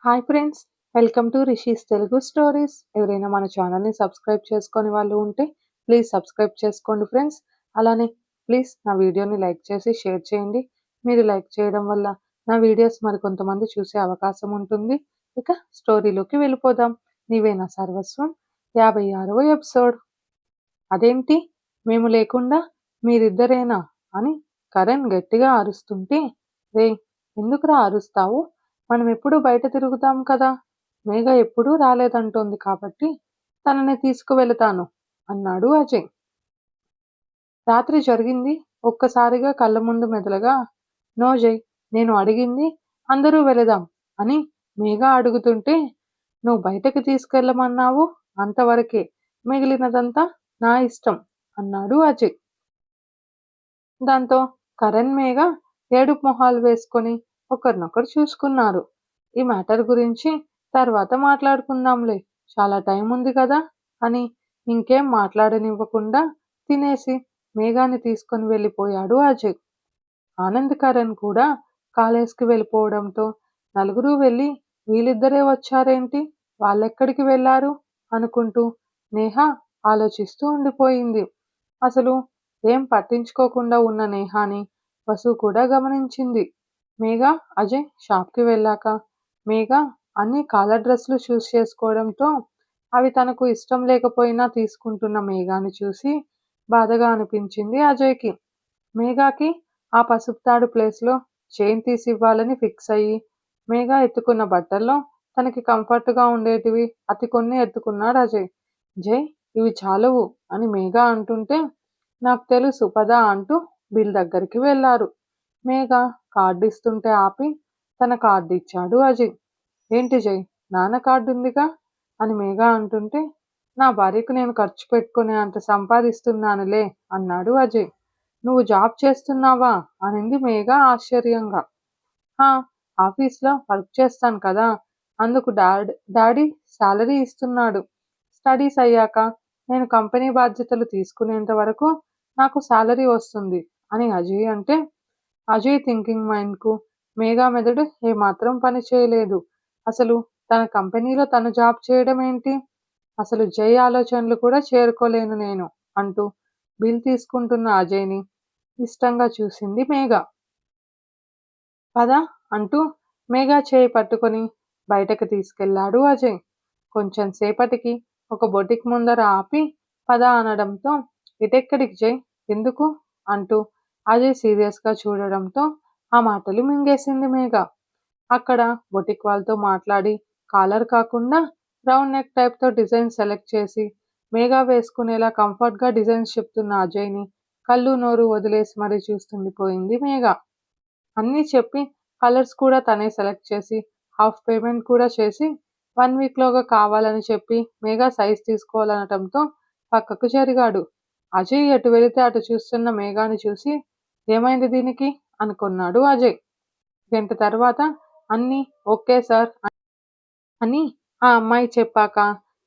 Hi friends, welcome to rishis Telugu stories. ఎవరైనా మన ఛానల్ని సబ్స్క్రైబ్ చేసుకొని వాళ్ళు ఉంటే ప్లీజ్ సబ్స్క్రైబ్ చేసుకోండి ఫ్రెండ్స్. అలానే ప్లీజ్ నా వీడియోని లైక్ చేసి షేర్ చేయండి. మీరు లైక్ చేయడం వల్ల నా వీడియోస్ మరికొంతమంది చూసే అవకాశం ఉంటుంది. ఇక స్టోరీలోకి వెళ్ళిపోదాం. నీవే నా సర్వస్వం 56వ ఎపిసోడ్. అదేంటి, మేము లేకుండా మీరిద్దరేనా అని కరణ్ గట్టిగా అరుస్తుంటే, రే ఎందుకురా అరుస్తావు, మనం ఎప్పుడూ బయట తిరుగుతాం కదా, మేఘ ఎప్పుడూ రాలేదంటోంది కాబట్టి తనని తీసుకువెళతాను అన్నాడు అజయ్. రాత్రి జరిగింది ఒక్కసారిగా కళ్ళ ముందు మెదలగా, నో జయ్, నేను అడిగింది అందరూ వెళదాం అని మేఘ అడుగుతుంటే, నువ్వు బయటకు తీసుకెళ్ళమన్నావు అంతవరకే, మిగిలినదంతా నా ఇష్టం అన్నాడు అజయ్. దాంతో కరణ్ మేఘ ఏడుపు మొహాలు వేసుకొని ఒకరినొకరు చూసుకున్నారు. ఈ మ్యాటర్ గురించి తర్వాత మాట్లాడుకుందాంలే, చాలా టైం ఉంది కదా అని ఇంకేం మాట్లాడనివ్వకుండా తినేసి మేఘాని తీసుకొని వెళ్ళిపోయాడు అజయ్. ఆనంద్ కరణ్ కూడా కాలేజ్కి వెళ్ళిపోవడంతో నలుగురు వెళ్ళి వీళ్ళిద్దరే వచ్చారేంటి, వాళ్ళెక్కడికి వెళ్ళారు అనుకుంటూ నేహ ఆలోచిస్తూ ఉండిపోయింది. అసలు ఏం పట్టించుకోకుండా ఉన్న నేహాని వసు కూడా గమనించింది. మేఘ అజయ్ షాప్కి వెళ్ళాక మేఘ అన్ని కాలర్ డ్రెస్సులు చూస్ చేసుకోవడంతో అవి తనకు ఇష్టం లేకపోయినా తీసుకుంటున్న మేఘాని చూసి బాధగా అనిపించింది అజయ్కి. మేఘాకి ఆ పసుపు తాడు ప్లేస్లో చైన్ తీసి ఇవ్వాలని ఫిక్స్ అయ్యి మేఘ ఎత్తుకున్న బట్టల్లో తనకి కంఫర్ట్గా ఉండేటివి అతి కొన్ని ఎత్తుకున్నాడు అజయ్. జై, ఇవి చాలవు అని మేఘ అంటుంటే, నాకు తెలుసు పద అంటూ బిల్ దగ్గరికి వెళ్ళారు. మేఘ కార్డు ఇస్తుంటే ఆపి తన కార్డు ఇచ్చాడు అజయ్. ఏంటి జై, నాన్న కార్డు ఉందిగా అని మేఘ అంటుంటే, నా భార్యకు నేను ఖర్చు పెట్టుకునే అంత సంపాదిస్తున్నానులే అన్నాడు అజయ్. నువ్వు జాబ్ చేస్తున్నావా అనింది మేఘ ఆశ్చర్యంగా. హా, ఆఫీస్లో వర్క్ చేస్తాను కదా, అందుకు డాడీ శాలరీ ఇస్తున్నాడు. స్టడీస్ అయ్యాక నేను కంపెనీ బాధ్యతలు తీసుకునేంత వరకు నాకు శాలరీ వస్తుంది అని అజయ్ అంటే, అజయ్ థింకింగ్ మైండ్కు మేఘా మెదడు ఏమాత్రం పని చేయలేదు. అసలు తన కంపెనీలో తను జాబ్ చేయడం ఏంటి, అసలు జై ఆలోచనలు కూడా చేరుకోలేను నేను అంటూ బిల్ తీసుకుంటున్న అజయ్ని ఇష్టంగా చూసింది మేఘ. పద అంటూ మేఘ చేయి పట్టుకొని బయటకు తీసుకెళ్లాడు అజయ్. కొంచెం సేపటికి ఒక బొటిక్ ముందర ఆపి పద అనడంతో, ఇటెక్కడికి జై, ఎందుకు అంటూ అజయ్ సీరియస్గా చూడడంతో ఆ మాటలు మింగేసింది మేఘ. అక్కడ బొటిక్ వాళ్ళతో మాట్లాడి కాలర్ కాకుండా రౌండ్ నెక్ టైప్తో డిజైన్ సెలెక్ట్ చేసి మేఘ వేసుకునేలా కంఫర్ట్గా డిజైన్స్ చెప్తున్న అజయ్ని కళ్ళు నోరు వదిలేసి మరీ చూస్తుండిపోయింది మేఘ. అన్నీ చెప్పి కలర్స్ కూడా తనే సెలెక్ట్ చేసి హాఫ్ పేమెంట్ కూడా చేసి 1 వీక్లోగా కావాలని చెప్పి మేఘా సైజ్ తీసుకోవాలనటంతో పక్కకు జరిగాడు. అజయ్ ఎటు వెళితే అటు చూస్తున్న మేఘాని చూసి, ఏమైంది దీనికి అనుకున్నాడు అజయ్. గంట తర్వాత అన్నీ ఓకే సార్ అని ఆ అమ్మాయి చెప్పాక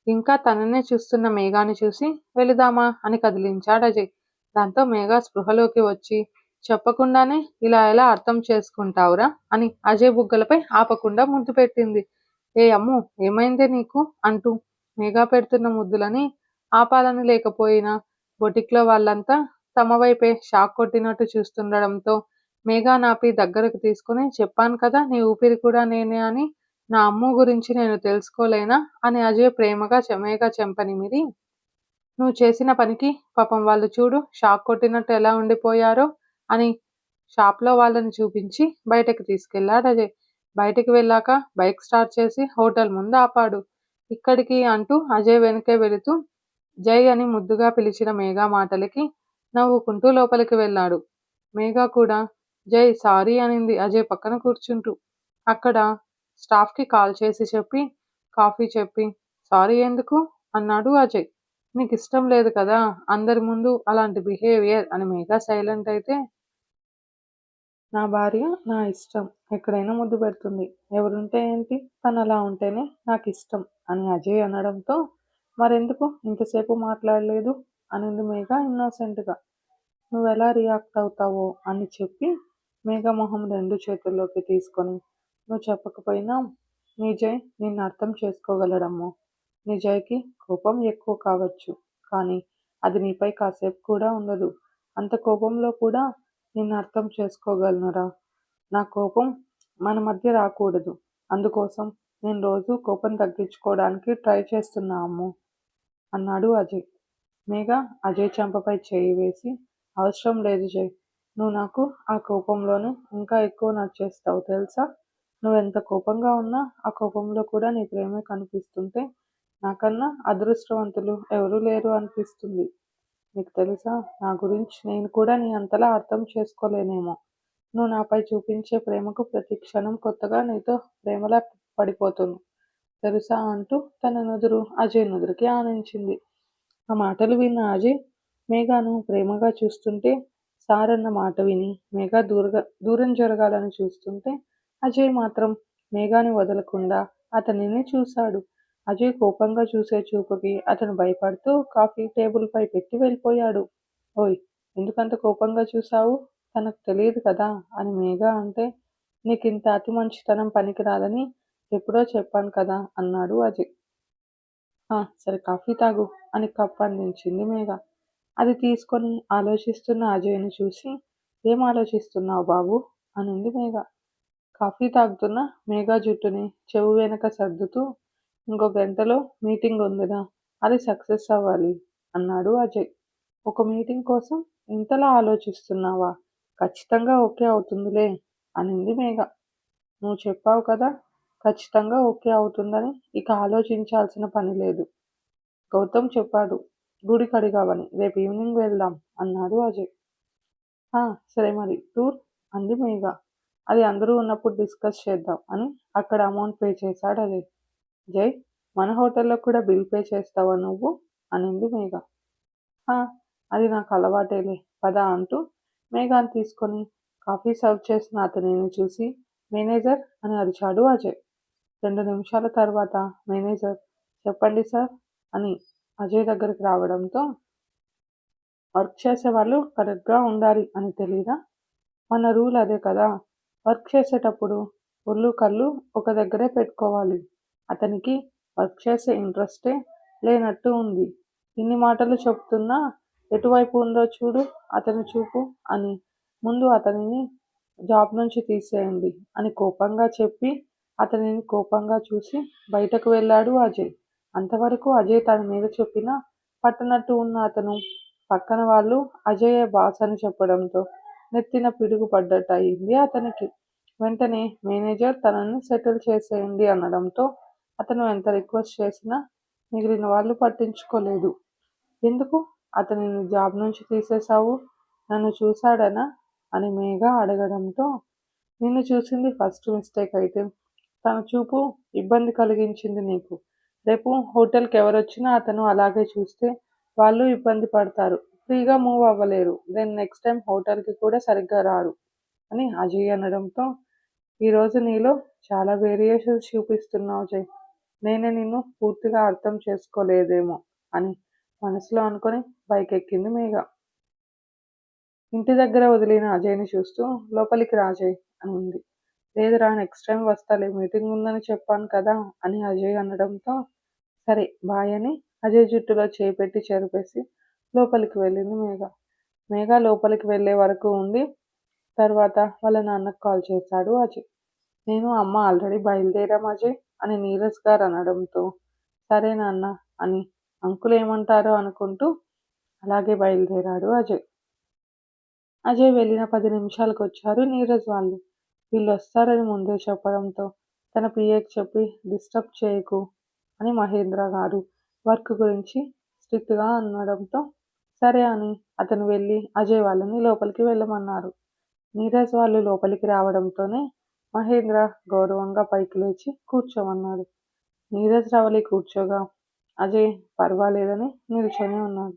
ఇంకా తననే చూస్తున్న మేఘాని చూసి వెళదామా అని కదిలించాడు అజయ్. దాంతో మేఘ స్పృహలోకి వచ్చి, చెప్పకుండానే ఇలా ఎలా అర్థం చేసుకుంటావురా అని అజయ్ బుగ్గలపై ఆపకుండా ముద్దు పెట్టింది. ఏ అమ్ము, ఏమైందే నీకు అంటూ మేఘ పెడుతున్న ముద్దులని ఆపాలని లేకపోయినా బొటిక్లో వాళ్ళంతా తమ వైపే షాక్ కొట్టినట్టు చూస్తుండడంతో మేఘ నాపి దగ్గరకు తీసుకుని, చెప్పాను కదా నీ ఊపిరి కూడా నేనే అని, నా అమ్ము గురించి నేను తెలుసుకోలేనా అని అజయ్ ప్రేమగా మేఘ చెంపనిమిరి, నువ్వు చేసిన పనికి పాపం వాళ్ళు చూడు షాక్ కొట్టినట్టు ఎలా ఉండిపోయారో అని షాప్లో వాళ్ళని చూపించి బయటకు తీసుకెళ్లాడు అజయ్. బయటికి వెళ్ళాక బైక్ స్టార్ట్ చేసి హోటల్ ముందు ఆపాడు. ఇక్కడికి అంటూ అజయ్ వెనకే వెళుతూ జై అని ముద్దుగా పిలిచిన మేఘ మాటలకి నవ్వుకుంటూ లోపలికి వెళ్ళాడు. మేఘ కూడా జై సారీ అనింది అజయ్ పక్కన కూర్చుంటూ. అక్కడ స్టాఫ్కి కాల్ చేసి చెప్పి కాఫీ చెప్పి, సారీ ఎందుకు అన్నాడు అజయ్. నీకు ఇష్టం లేదు కదా అందరి ముందు అలాంటి బిహేవియర్ అని మేఘ సైలెంట్ అయితే, నా భార్య నా ఇష్టం, ఎక్కడైనా ముద్దు పెడుతుంది, ఎవరుంటే ఏంటి, తను అలా ఉంటేనే నాకు ఇష్టం అని అజయ్ అనడంతో, మరెందుకు ఇంతసేపు మాట్లాడలేదు అనింది మేఘ ఇన్నోసెంట్గా. నువ్వు ఎలా రియాక్ట్ అవుతావో అని చెప్పి మేఘ మొహం 2 చేతుల్లోకి తీసుకొని, నువ్వు చెప్పకపోయినా నిజయ్ నిన్ను అర్థం చేసుకోగలడమ్మో. నిజయ్‌కి కోపం ఎక్కువ కావచ్చు. కానీ అది నీపై కాసేపు కూడా ఉండదు. అంత కోపంలో కూడా నిన్ను అర్థం చేసుకోగలనురా. నా కోపం మన మధ్య రాకూడదు. అందుకోసం నేను రోజూ కోపం తగ్గించుకోవడానికి ట్రై చేస్తున్నా అమ్మో అన్నాడు అజయ్. మేఘ అజయ్ చెంపపై చేయి వేసి, అవసరం లేదు జయ్. నువ్వు నాకు ఆ కోపంలోనే ఇంకా ఎక్కువ నచ్చేస్తావు తెలుసా? నువ్వెంత కోపంగా ఉన్నా ఆ కోపంలో కూడా నీ ప్రేమే కనిపిస్తుంటే నాకన్నా అదృష్టవంతులు ఎవరూ లేరు అనిపిస్తుంది. నీకు తెలుసా, నా గురించి నేను కూడా నీ అంతలా అర్థం చేసుకోలేనేమో. నువ్వు నాపై చూపించే ప్రేమకు ప్రతి క్షణం కొత్తగా నీతో ప్రేమలా పడిపోతున్నా తెలుసా అంటూ తన నుదురు అజయ్ నుదురుకి ఆనించింది. ఆ మాటలు విన్న అజయ్ మేఘాను ప్రేమగా చూస్తుంటే, సార్ అన్న మాట విని మేఘ దూరం జరగాలని చూస్తుంటే అజయ్ మాత్రం మేఘాని వదలకుండా అతనిని చూశాడు. అజయ్ కోపంగా చూసే చూపుకి అతను భయపడుతూ కాఫీ టేబుల్ పై పెట్టి వెళ్ళిపోయాడు. ఓయ్, ఎందుకంత కోపంగా చూశావు? తనకు తెలియదు కదా అని మేఘ అంటే, నీకింత అతి మంచితనం పనికిరాదని ఎప్పుడో చెప్పాను కదా అన్నాడు అజయ్. సరే కాఫీ తాగు అని కప్ అందించింది మేఘ. అది తీసుకొని ఆలోచిస్తున్న అజయ్‌ని చూసి, ఏం ఆలోచిస్తున్నావు బాబూ అనింది మేఘ. కాఫీ తాగుతున్న మేఘ జుట్టుని చెవు వెనక సర్దుతూ, ఇంకో గంటలో మీటింగ్ ఉందిరా, అది సక్సెస్ అవ్వాలి అన్నాడు అజయ్. ఒక మీటింగ్ కోసం ఇంతలా ఆలోచిస్తున్నావా? ఖచ్చితంగా ఓకే అవుతుందిలే అనింది మేఘ. నువ్వు చెప్పావు కదా ఖచ్చితంగా ఓకే అవుతుందని, ఇక ఆలోచించాల్సిన పని లేదు. గౌతమ్ చెప్పాడు గుడికి అడిగావని, రేపు ఈవినింగ్ వెళ్దాం అన్నాడు అజయ్. సరే మరి టూర్ అంది మేఘ. అది అందరూ ఉన్నప్పుడు డిస్కస్ చేద్దాం అని అక్కడ అమౌంట్ పే చేశాడు అజయ్. జై, మన హోటల్లో కూడా బిల్ పే చేస్తావా నువ్వు అనింది మేఘ. "హా, అది నాకు అలవాటేలే పద అంటూ మేఘాని తీసుకొని కాఫీ సర్వ్ చేసిన అతనిని చూసి మేనేజర్ అని అరిచాడు అజయ్. 2 నిమిషాల తర్వాత మేనేజర్ చెప్పండి సార్ అని అజయ్ దగ్గరికి రావడంతో, వర్క్ చేసేవాళ్ళు కరెక్ట్గా ఉండాలి అని తెలీదా? మన రూల్ అదే కదా. వర్క్ చేసేటప్పుడు ఒళ్ళు కళ్ళు ఒక దగ్గరే పెట్టుకోవాలి. అతనికి వర్క్ చేసే ఇంట్రెస్టే లేనట్టు ఉంది. ఇన్ని మాటలు చెప్తున్నా ఎటువైపు ఉందో చూడు అతని చూపు అని ముందు అతనిని జాబ్ నుంచి తీసేయండి అని కోపంగా చెప్పి అతనిని కోపంగా చూసి బయటకు వెళ్ళాడు అజయ్. అంతవరకు అజయ్ తన మీద చెప్పినా పట్టనట్టు ఉన్న అతను పక్కన వాళ్ళు అజయే బాస్ అని చెప్పడంతో నెత్తిన పిడుగు పడ్డట్టు అయింది అతనికి. వెంటనే మేనేజర్ తనని సెటిల్ చేసేయండి అనడంతో అతను ఎంత రిక్వెస్ట్ చేసినా మిగిలిన వాళ్ళు పట్టించుకోలేదు. ఎందుకు అతనిని జాబ్ నుంచి తీసేశావు? నన్ను చూశాడనా అని మేఘ అడగడంతో, నిన్ను చూసింది ఫస్ట్ మిస్టేక్ అయితే తన చూపు ఇబ్బంది కలిగించింది నీకు. రేపు హోటల్కి ఎవరొచ్చినా అతను అలాగే చూస్తే వాళ్ళు ఇబ్బంది పడతారు. ఫ్రీగా మూవ్ అవ్వలేరు. దెన్ నెక్స్ట్ టైం హోటల్కి కూడా సరిగ్గా రారు అని అజయ్ అనడంతో, ఈరోజు నీలో చాలా వేరియేషన్స్ చూపిస్తున్నావు జై. నేనే నిన్ను పూర్తిగా అర్థం చేసుకోలేదేమో అని మనసులో అనుకొని పైకెక్కింది మేఘ. ఇంటి దగ్గర వదిలిన అజయ్ని చూస్తూ లోపలికి రా అజయ్ అనింది. లేదురా, నెక్స్ట్ టైం వస్తాలే, మీటింగ్ ఉందని చెప్పాను కదా అని అజయ్ అనడంతో, సరే బాయ్ అని అజయ్ జుట్టులో చేయి పెట్టి చెరిపేసి లోపలికి వెళ్ళింది మేఘ. మేఘ లోపలికి వెళ్ళే వరకు ఉండి తర్వాత వాళ్ళ నాన్నకు కాల్ చేశాడు అజయ్. నేను అమ్మ ఆల్రెడీ బయలుదేరాం అజయ్ అని నీరజ్ గారు అనడంతో, సరే నాన్న అని అంకుల్ ఏమంటారో అనుకుంటూ అలాగే బయలుదేరాడు అజయ్. అజయ్ వెళ్ళిన 10 నిమిషాలకు వచ్చారు నీరజ్ వాళ్ళు. వీళ్ళు వస్తారని ముందే చెప్పడంతో తన పిఏకి చెప్పి డిస్టర్బ్ చేయకు అని మహేంద్ర గారు వర్క్ గురించి స్ట్రిక్ట్గా అనడంతో, సరే అని అతను వెళ్ళి అజయ్ వాళ్ళని లోపలికి వెళ్ళమన్నారు. నీరజ్ వాళ్ళు లోపలికి రావడంతోనే మహేంద్ర గౌరవంగా పైకి లేచి కూర్చోమన్నాడు. నీరజ్ రవలి కూర్చోగా అజయ్ పర్వాలేదని నిల్చొని ఉన్నాడు.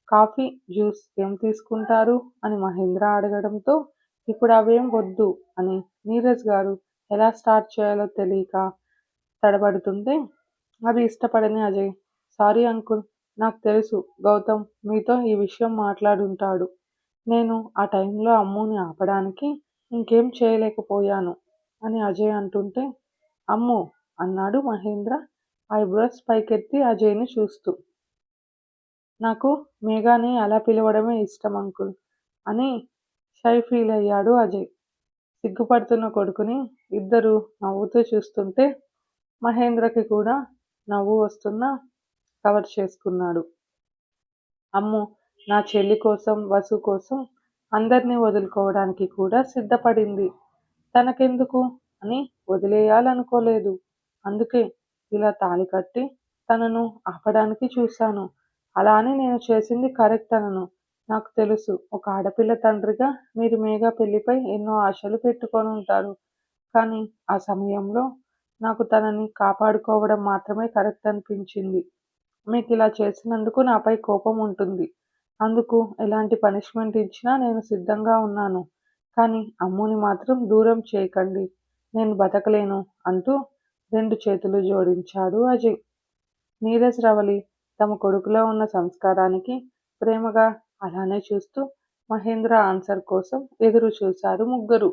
కాఫీ, జ్యూస్ ఏం తీసుకుంటారు అని మహేంద్ర అడగడంతో, ఇప్పుడు అవేం వద్దు అని నీరజ్ గారు ఎలా స్టార్ట్ చేయాలో తెలియక తడబడుతుంటే, అది ఇష్టపడని అజయ్, సారీ అంకుల్, నాకు తెలుసు గౌతమ్ మీతో ఈ విషయం మాట్లాడుంటాడు. నేను ఆ టైంలో అమ్ముని ఆపడానికి ఇంకేం చేయలేకపోయాను అని అజయ్ అంటుంటే, అమ్ము అన్నాడు మహేంద్ర ఐబ్రోస్ పైకెత్తి అజయ్ని చూస్తూ. నాకు మేఘాని అలా పిలవడమే ఇష్టం అంకుల్ అని షై ఫీల్ అయ్యాడు అజయ్. సిగ్గుపడుతున్న కొడుకుని ఇద్దరూ నవ్వుతూ చూస్తుంటే మహేంద్రకి కూడా నవ్వు వస్తున్నా కవర్ చేసుకున్నాడు. అమ్మో, నా చెల్లి కోసం, వసు కోసం అందర్నీ వదులుకోవడానికి కూడా సిద్ధపడింది. తనకెందుకు అని వదిలేయాలనుకోలేదు. అందుకే ఇలా తాళి కట్టి తనను ఆపడానికి చూశాను. అలా అని నేను చేసింది కరెక్ట్ అనను. నాకు తెలుసు, ఒక ఆడపిల్ల తండ్రిగా మీరు మేఘ పెళ్లిపై ఎన్నో ఆశలు పెట్టుకొని ఉంటారు. కానీ ఆ సమయంలో నాకు తనని కాపాడుకోవడం మాత్రమే కరెక్ట్ అనిపించింది. మీకిలా చేసినందుకు నాపై కోపం ఉంటుంది. అందుకు ఎలాంటి పనిష్మెంట్ ఇచ్చినా నేను సిద్ధంగా ఉన్నాను. కానీ అమ్ముని మాత్రం దూరం చేయకండి. నేను బతకలేను అంటూ 2 చేతులు జోడించాడు అజయ్. నీరజ్, రవలి తమ కొడుకులో ఉన్న సంస్కారానికి ప్రేమగా అలానే చూస్తూ మహేంద్ర ఆన్సర్ కోసం ఎదురు చూశారు ముగ్గురు.